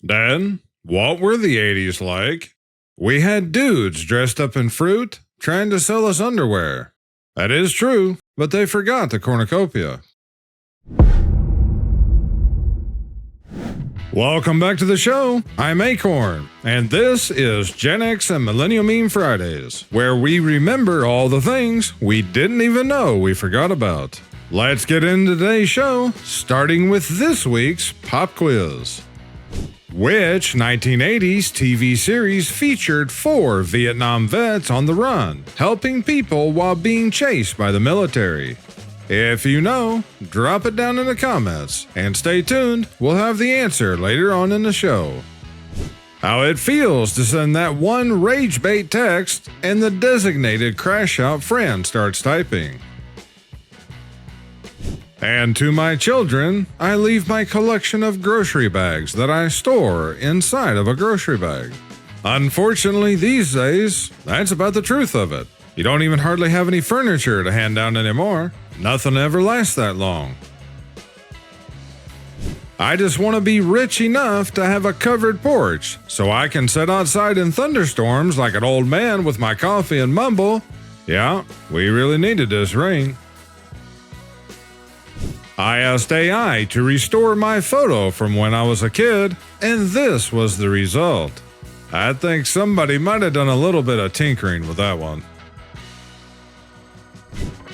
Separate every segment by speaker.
Speaker 1: Then, what were the 80s like? We had dudes dressed up in fruit trying to sell us underwear. That is true, but they forgot the cornucopia. Welcome back to the show. I'm Akorn, and this is Gen X and Millennial Meme Fridays, where we remember all the things we didn't even know we forgot about. Let's get into today's show, starting with this week's pop quiz. Which 1980s TV series featured 4 Vietnam vets on the run, helping people while being chased by the military? If you know, drop it down in the comments, and stay tuned, we'll have the answer later on in the show. How it feels to send that one rage bait text and the designated crash out friend starts typing. And to my children, I leave my collection of grocery bags that I store inside of a grocery bag. Unfortunately, these days, that's about the truth of it. You don't even hardly have any furniture to hand down anymore. Nothing ever lasts that long. I just want to be rich enough to have a covered porch so I can sit outside in thunderstorms like an old man with my coffee and mumble, "Yeah, we really needed this rain." I asked AI to restore my photo from when I was a kid, and this was the result. I think somebody might have done a little bit of tinkering with that one.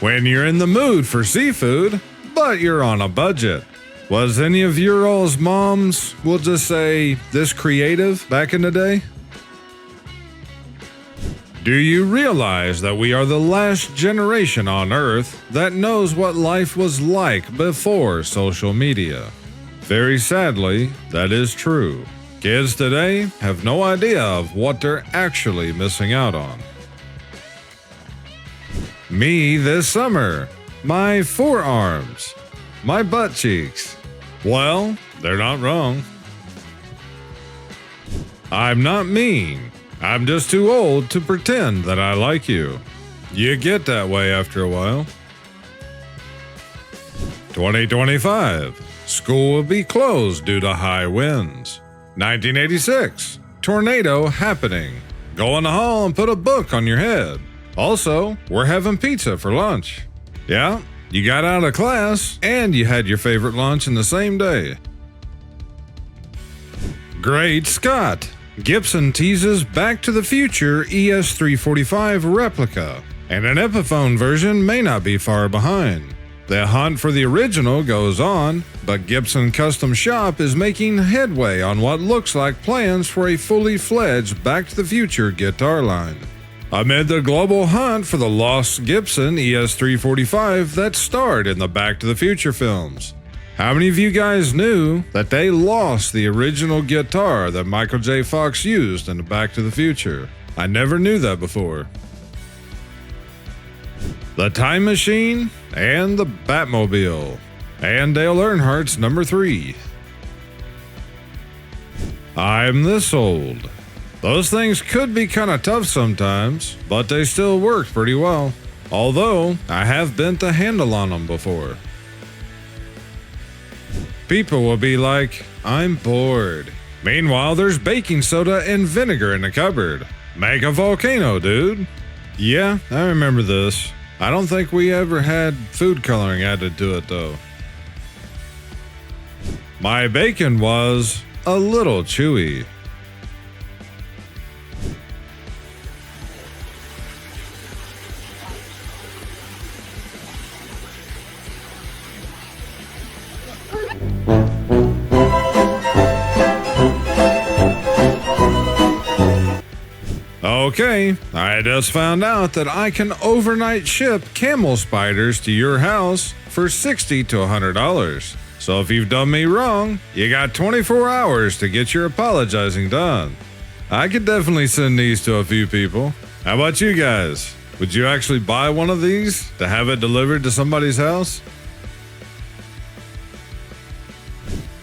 Speaker 1: When you're in the mood for seafood, but you're on a budget. Was any of your all's moms, we'll just say, this creative back in the day? Do you realize that we are the last generation on Earth that knows what life was like before social media? Very sadly, that is true. Kids today have no idea of what they're actually missing out on. Me this summer. My forearms. My butt cheeks. Well, they're not wrong. I'm not mean. I'm just too old to pretend that I like you. You get that way after a while. 2025. School will be closed due to high winds. 1986. Tornado happening. Go in the hall and put a book on your head. Also, we're having pizza for lunch. Yeah, you got out of class and you had your favorite lunch in the same day. Great Scott! Gibson teases Back to the Future ES345 replica, and an Epiphone version may not be far behind. The hunt for the original goes on, but Gibson Custom Shop is making headway on what looks like plans for a fully fledged Back to the Future guitar line. Amid the global hunt for the lost Gibson ES345 that starred in the Back to the Future films. How many of you guys knew that they lost the original guitar that Michael J. Fox used in the Back to the Future? I never knew that before. The Time Machine and the Batmobile. And Dale Earnhardt's number 3. I'm this old. Those things could be kinda tough sometimes, but they still work pretty well. Although, I have bent the handle on them before. People will be like, "I'm bored." Meanwhile, there's baking soda and vinegar in the cupboard. Make a volcano, dude. Yeah, I remember this. I don't think we ever had food coloring added to it, though. My bacon was a little chewy. Okay, I just found out that I can overnight ship camel spiders to your house for $60 to $100. So if you've done me wrong, you got 24 hours to get your apologizing done. I could definitely send these to a few people. How about you guys? Would you actually buy one of these to have it delivered to somebody's house?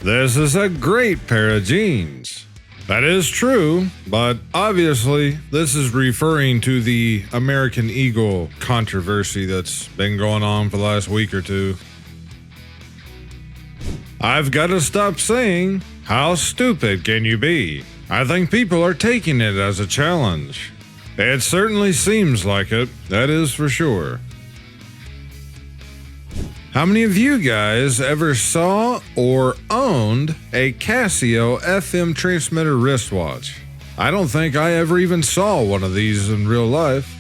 Speaker 1: This is a great pair of jeans. That is true, but obviously this is referring to the American Eagle controversy that's been going on for the last week or two. I've got to stop saying, How stupid can you be? I think people are taking it as a challenge. It certainly seems like it, that is for sure. How many of you guys ever saw or owned a Casio FM transmitter wristwatch? I don't think I ever even saw one of these in real life.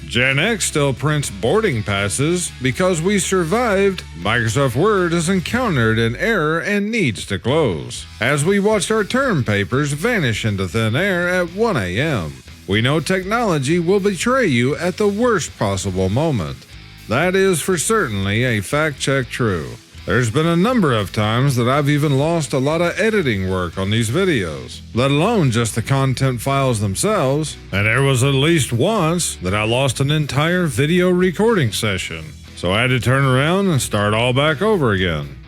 Speaker 1: Gen X still prints boarding passes because we survived. Microsoft Word has encountered an error and needs to close, as we watched our term papers vanish into thin air at 1 a.m. We know technology will betray you at the worst possible moment. That is for certainly a fact check true. There's been a number of times that I've even lost a lot of editing work on these videos, let alone just the content files themselves, and there was at least once that I lost an entire video recording session, so I had to turn around and start all back over again.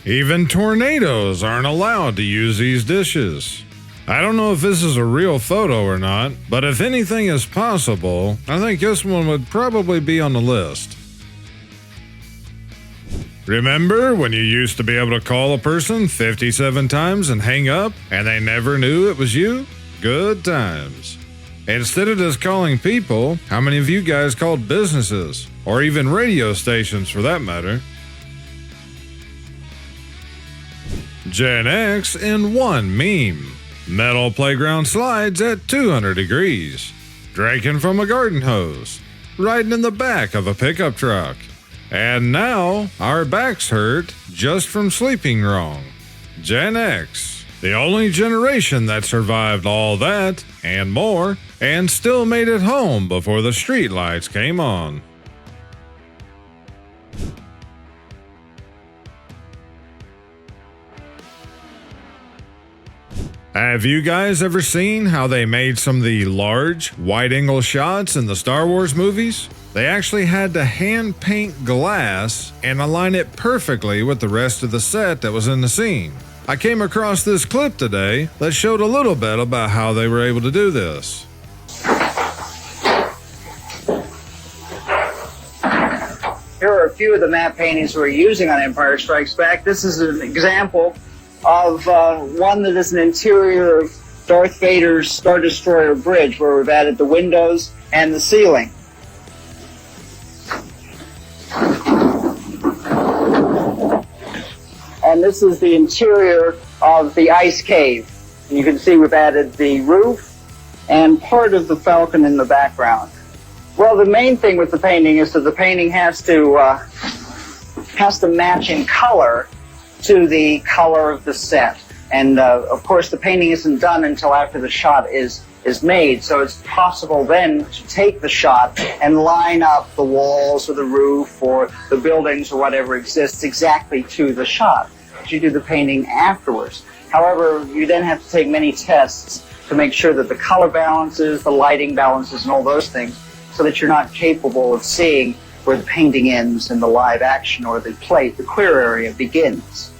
Speaker 1: Even tornadoes aren't allowed to use these dishes. I don't know if this is a real photo or not, but if anything is possible, I think this one would probably be on the list. Remember when you used to be able to call a person 57 times and hang up, and they never knew it was you? Good times. Instead of just calling people, how many of you guys called businesses, or even radio stations for that matter? Gen X in one meme. Metal playground slides at 200 degrees. Drinking from a garden hose. Riding in the back of a pickup truck. And now, our backs hurt just from sleeping wrong. Gen X, the only generation that survived all that and more, and still made it home before the streetlights came on. Have you guys ever seen how they made some of the large, wide-angle shots in the Star Wars movies? They actually had to hand paint glass and align it perfectly with the rest of the set that was in the scene. I came across this clip today that showed a little bit about how they were able to do this.
Speaker 2: Here are a few of the matte paintings we're using on Empire Strikes Back. This is an example of one that is an interior of Darth Vader's Star Destroyer bridge, where we've added the windows and the ceiling. And this is the interior of the ice cave. And you can see we've added the roof and part of the Falcon in the background. Well, the main thing with the painting is that the painting has to match in color to the color of the set. And of course the painting isn't done until after the shot is made, so it's possible then to take the shot and line up the walls or the roof or the buildings or whatever exists exactly to the shot. You do the painting afterwards. However, you then have to take many tests to make sure that the color balances, the lighting balances, and all those things, so that you're not capable of seeing where the painting ends and the live action or the plate, the clear area, begins.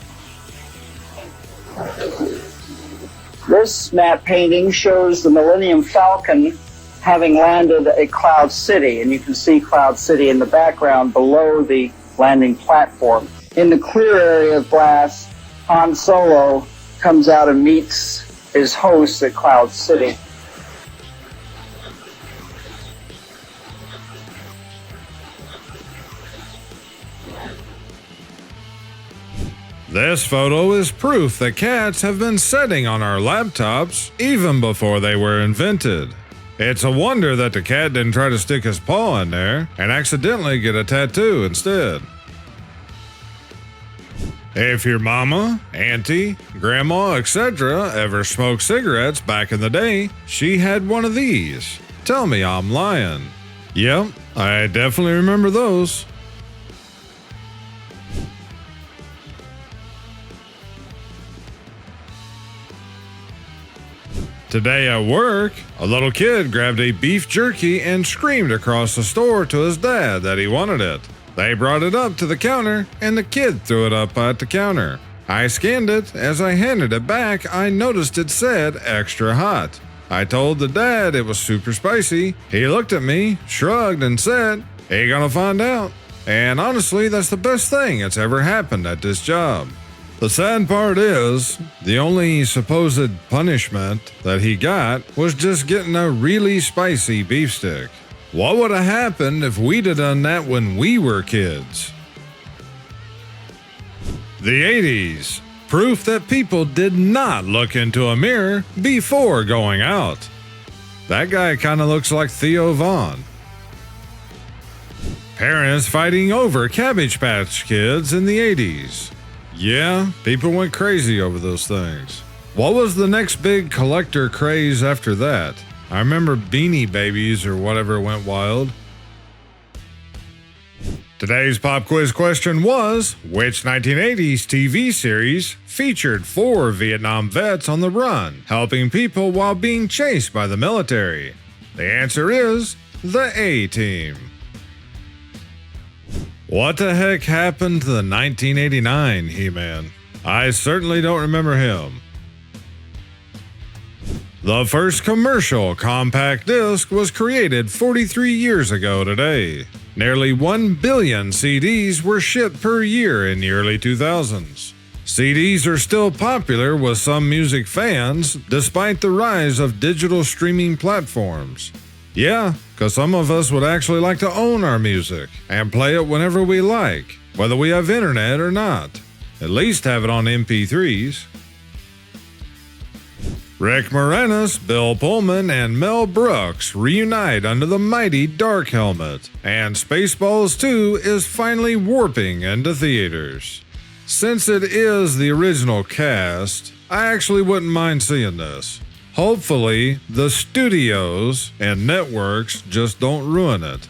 Speaker 2: This matte painting shows the Millennium Falcon having landed at Cloud City, and you can see Cloud City in the background below the landing platform. In the clear area of glass, Han Solo comes out and meets his host at Cloud City.
Speaker 1: This photo is proof that cats have been sitting on our laptops even before they were invented. It's a wonder that the cat didn't try to stick his paw in there and accidentally get a tattoo instead. If your mama, auntie, grandma, etc. ever smoked cigarettes back in the day, she had one of these. Tell me I'm lying. Yep, I definitely remember those. Today at work, a little kid grabbed a beef jerky and screamed across the store to his dad that he wanted it. They brought it up to the counter, and the kid threw it up at the counter. I scanned it. As I handed it back, I noticed it said extra hot. I told the dad it was super spicy. He looked at me, shrugged, and said, "Ain't gonna find out." And honestly, that's the best thing that's ever happened at this job. The sad part is, the only supposed punishment that he got was just getting a really spicy beef stick. What would have happened if we'd have done that when we were kids? The 80s. Proof that people did not look into a mirror before going out. That guy kind of looks like Theo Vaughn. Parents fighting over Cabbage Patch Kids in the 80s. Yeah, people went crazy over those things. What was the next big collector craze after that? I remember Beanie Babies or whatever went wild. Today's pop quiz question was, which 1980s TV series featured 4 Vietnam vets on the run, helping people while being chased by the military? The answer is The A-Team. What the heck happened to the 1989 He-Man? I certainly don't remember him. The first commercial compact disc was created 43 years ago today. Nearly 1 billion CDs were shipped per year in the early 2000s. CDs are still popular with some music fans despite the rise of digital streaming platforms. Yeah, because some of us would actually like to own our music and play it whenever we like, whether we have internet or not. At least have it on MP3s. Rick Moranis, Bill Pullman, and Mel Brooks reunite under the mighty Dark Helmet, and Spaceballs 2 is finally warping into theaters. Since it is the original cast, I actually wouldn't mind seeing this. Hopefully, the studios and networks just don't ruin it.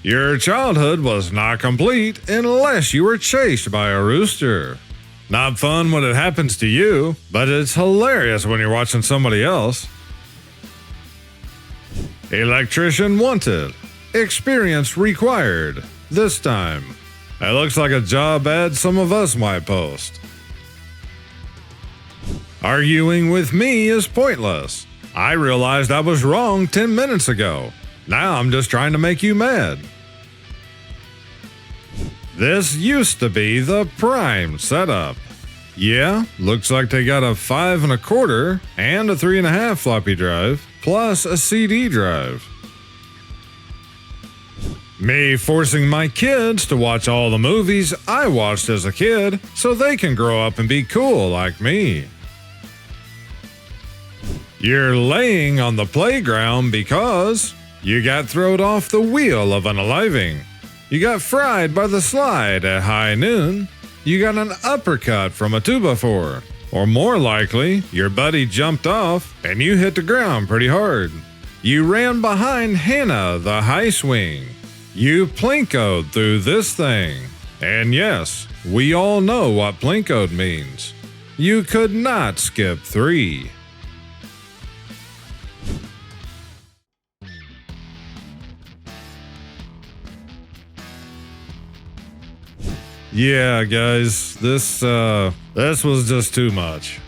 Speaker 1: Your childhood was not complete unless you were chased by a rooster. Not fun when it happens to you, but it's hilarious when you're watching somebody else. Electrician wanted. Experience required. This time. It looks like a job ad some of us might post. Arguing with me is pointless. I realized I was wrong 10 minutes ago. Now I'm just trying to make you mad. This used to be the prime setup. Yeah, looks like they got a 5 1/4 and a 3 1/2 floppy drive, plus a CD drive. Me forcing my kids to watch all the movies I watched as a kid so they can grow up and be cool like me. You're laying on the playground because you got thrown off the wheel of unaliving. You got fried by the slide at high noon. You got an uppercut from a 2x4. Or more likely, your buddy jumped off and you hit the ground pretty hard. You ran behind Hannah the high swing. You plinkoed through this thing. And yes, we all know what plinkoed means. You could not skip 3. Yeah, guys, this was just too much.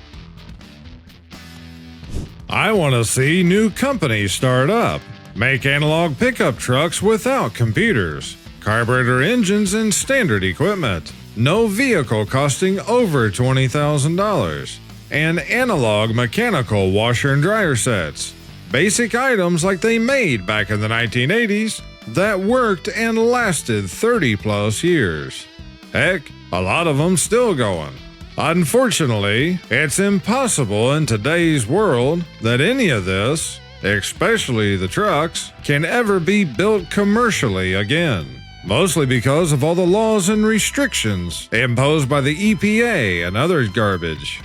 Speaker 1: I want to see new companies start up, make analog pickup trucks without computers, carburetor engines and standard equipment, no vehicle costing over $20,000, and analog mechanical washer and dryer sets. Basic items like they made back in the 1980s that worked and lasted 30 plus years. Heck, a lot of them still going. Unfortunately, it's impossible in today's world that any of this, especially the trucks, can ever be built commercially again. Mostly because of all the laws and restrictions imposed by the EPA and other garbage.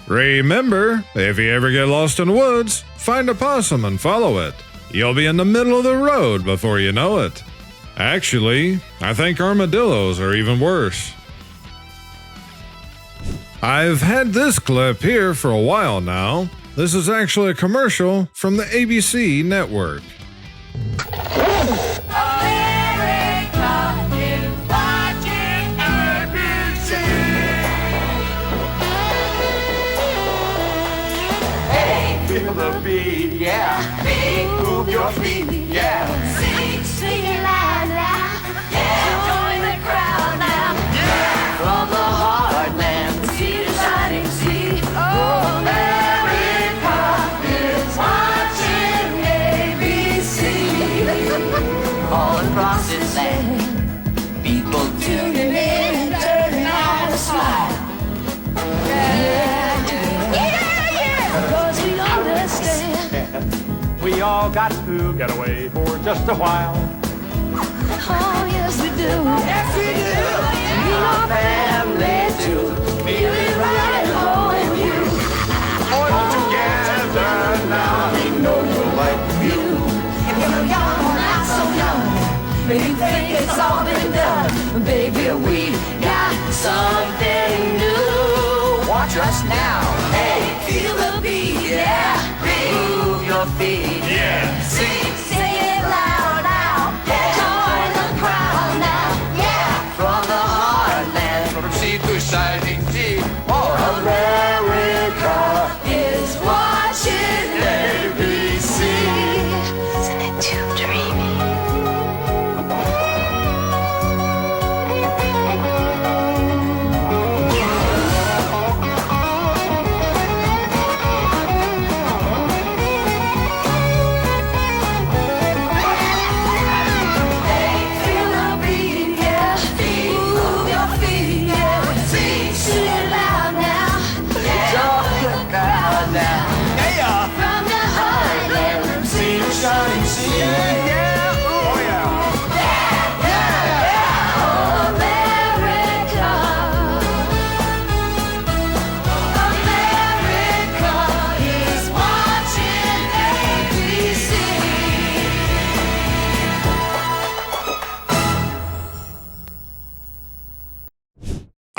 Speaker 1: Remember, if you ever get lost in the woods, find a possum and follow it. You'll be in the middle of the road before you know it. Actually, I think armadillos are even worse. I've had this clip here for a while now. This is actually a commercial from the ABC network.
Speaker 3: move your feet, yeah. Sing it loud now, yeah. Join the crowd now, yeah. From the heartland, sea to shining sea. Oh, America is watching ABC. All across this land, people tuning in, turning on a smile. Cause we understand.
Speaker 4: We all got to get away for just a while.
Speaker 3: Oh, yes we do. Yes we do. We are family too. Feel it right at home with you.
Speaker 4: All together now.
Speaker 3: They know you like you. If you're young or not so young, maybe think it's all been done. Baby, we got something new. Watch us now. Hey, feel the beat, yeah. Move your feet,
Speaker 4: Yeah.
Speaker 3: sing it loud now. Yeah. Join the crowd now, yeah. From the heartland,
Speaker 4: From sea to shining sea.
Speaker 3: oh, America is watching ABC. Isn't it too dreamy?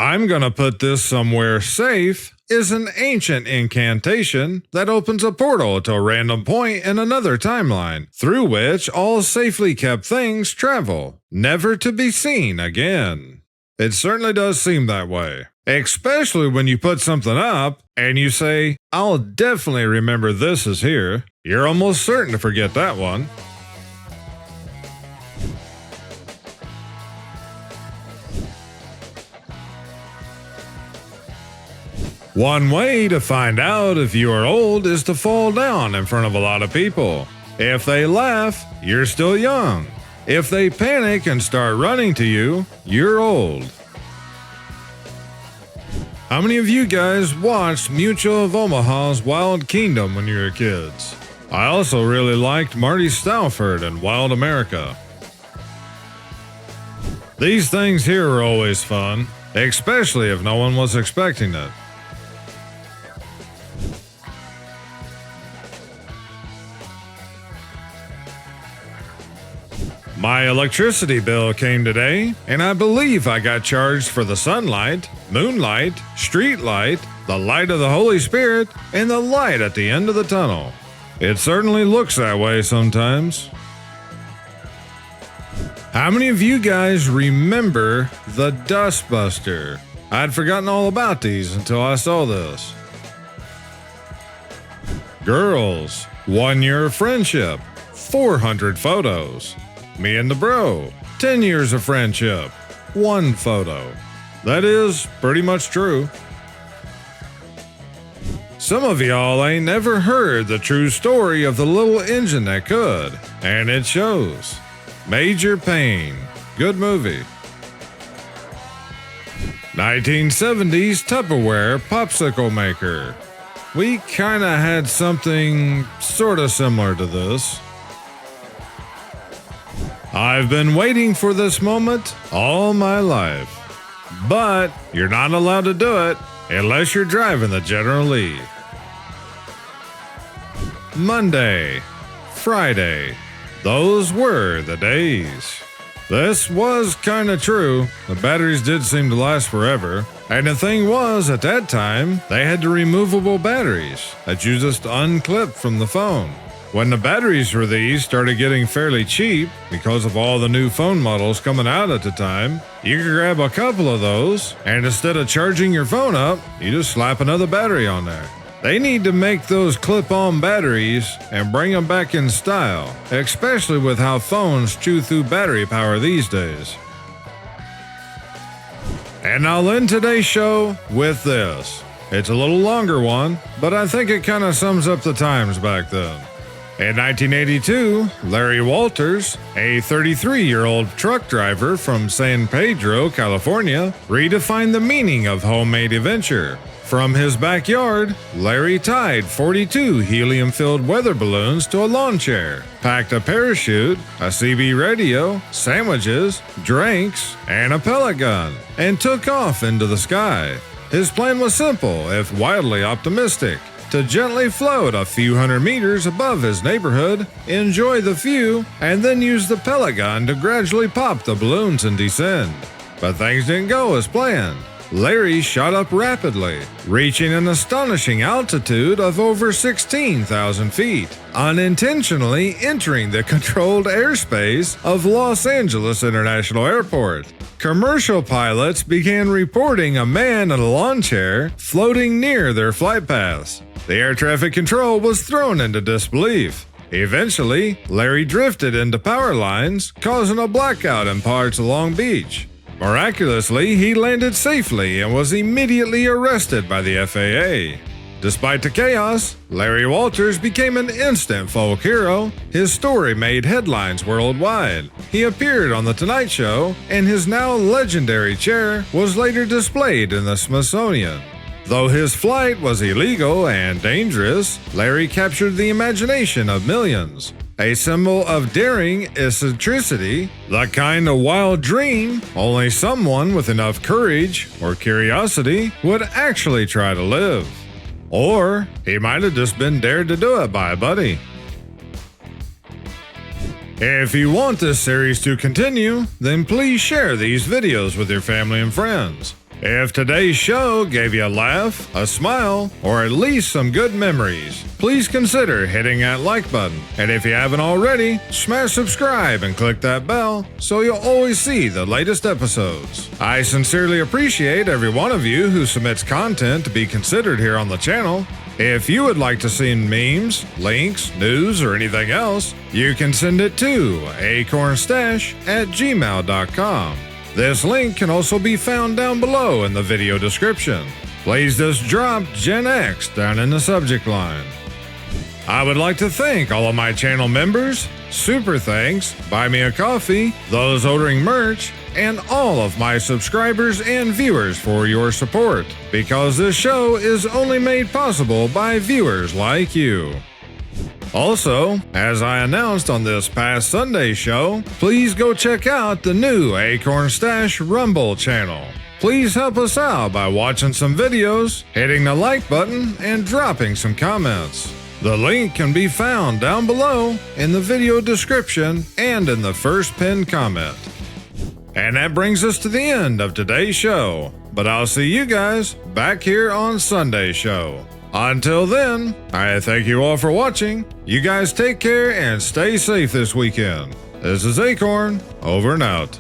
Speaker 1: I'm gonna put this somewhere safe is an ancient incantation that opens a portal to a random point in another timeline, through which all safely kept things travel, never to be seen again. It certainly does seem that way, especially when you put something up and you say, I'll definitely remember this is here. You're almost certain to forget that one. One way to find out if you are old is to fall down in front of a lot of people. If they laugh, you're still young. If they panic and start running to you, you're old. How many of you guys watched Mutual of Omaha's Wild Kingdom when you were kids? I also really liked Marty Stauffer in Wild America. These things here are always fun, especially if no one was expecting it. My electricity bill came today, and I believe I got charged for the sunlight, moonlight, street light, the light of the Holy Spirit, and the light at the end of the tunnel. It certainly looks that way sometimes. How many of you guys remember the Dustbuster? I'd forgotten all about these until I saw this. Girls, 1 year of friendship, 400 photos. Me and the bro, 10 years of friendship, 1 photo. That is pretty much true. Some of y'all ain't never heard the true story of the little engine that could, and it shows. Major Pain, good movie. 1970s Tupperware popsicle maker. We kinda had something sorta similar to this. I've been waiting for this moment all my life. But you're not allowed to do it unless you're driving the General Lee. Monday, Friday, those were the days. This was kinda true. The batteries did seem to last forever. And the thing was, at that time, they had the removable batteries that you just unclip from the phone. When the batteries for these started getting fairly cheap, because of all the new phone models coming out at the time, you could grab a couple of those, and instead of charging your phone up, you just slap another battery on there. They need to make those clip-on batteries and bring them back in style, especially with how phones chew through battery power these days. And I'll end today's show with this. It's a little longer one, but I think it kind of sums up the times back then. In 1982, Larry Walters, a 33-year-old truck driver from San Pedro, California, redefined the meaning of homemade adventure. From his backyard, Larry tied 42 helium-filled weather balloons to a lawn chair, packed a parachute, a CB radio, sandwiches, drinks, and a pellet gun, and took off into the sky. His plan was simple, if wildly optimistic: to gently float a few hundred meters above his neighborhood, enjoy the view, and then use the pellet gun to gradually pop the balloons and descend. But things didn't go as planned. Larry shot up rapidly, reaching an astonishing altitude of over 16,000 feet, unintentionally entering the controlled airspace of Los Angeles International Airport. Commercial pilots began reporting a man in a lawn chair floating near their flight paths. The air traffic control was thrown into disbelief. Eventually, Larry drifted into power lines, causing a blackout in parts of Long Beach. Miraculously, he landed safely and was immediately arrested by the FAA. Despite the chaos, Larry Walters became an instant folk hero. His story made headlines worldwide. He appeared on The Tonight Show, and his now legendary chair was later displayed in the Smithsonian. Though his flight was illegal and dangerous, Larry captured the imagination of millions. A symbol of daring eccentricity, the kind of wild dream only someone with enough courage or curiosity would actually try to live. Or he might have just been dared to do it by a buddy. If you want this series to continue, then please share these videos with your family and friends. If today's show gave you a laugh, a smile, or at least some good memories, please consider hitting that like button. And if you haven't already, smash subscribe and click that bell so you'll always see the latest episodes. I sincerely appreciate every one of you who submits content to be considered here on the channel. If you would like to send memes, links, news, or anything else, you can send it to akornzstash@gmail.com. This link can also be found down below in the video description. Please just drop Gen X down in the subject line. I would like to thank all of my channel members, super thanks, buy me a coffee, those ordering merch, and all of my subscribers and viewers for your support, because this show is only made possible by viewers like you. Also, as I announced on this past Sunday show, please go check out the new Akornz Stash Rumble channel. Please help us out by watching some videos, hitting the like button, and dropping some comments. The link can be found down below in the video description and in the first pinned comment. And that brings us to the end of today's show, but I'll see you guys back here on Sunday's show. Until then, I thank you all for watching. You guys take care and stay safe this weekend. This is Akorn, over and out.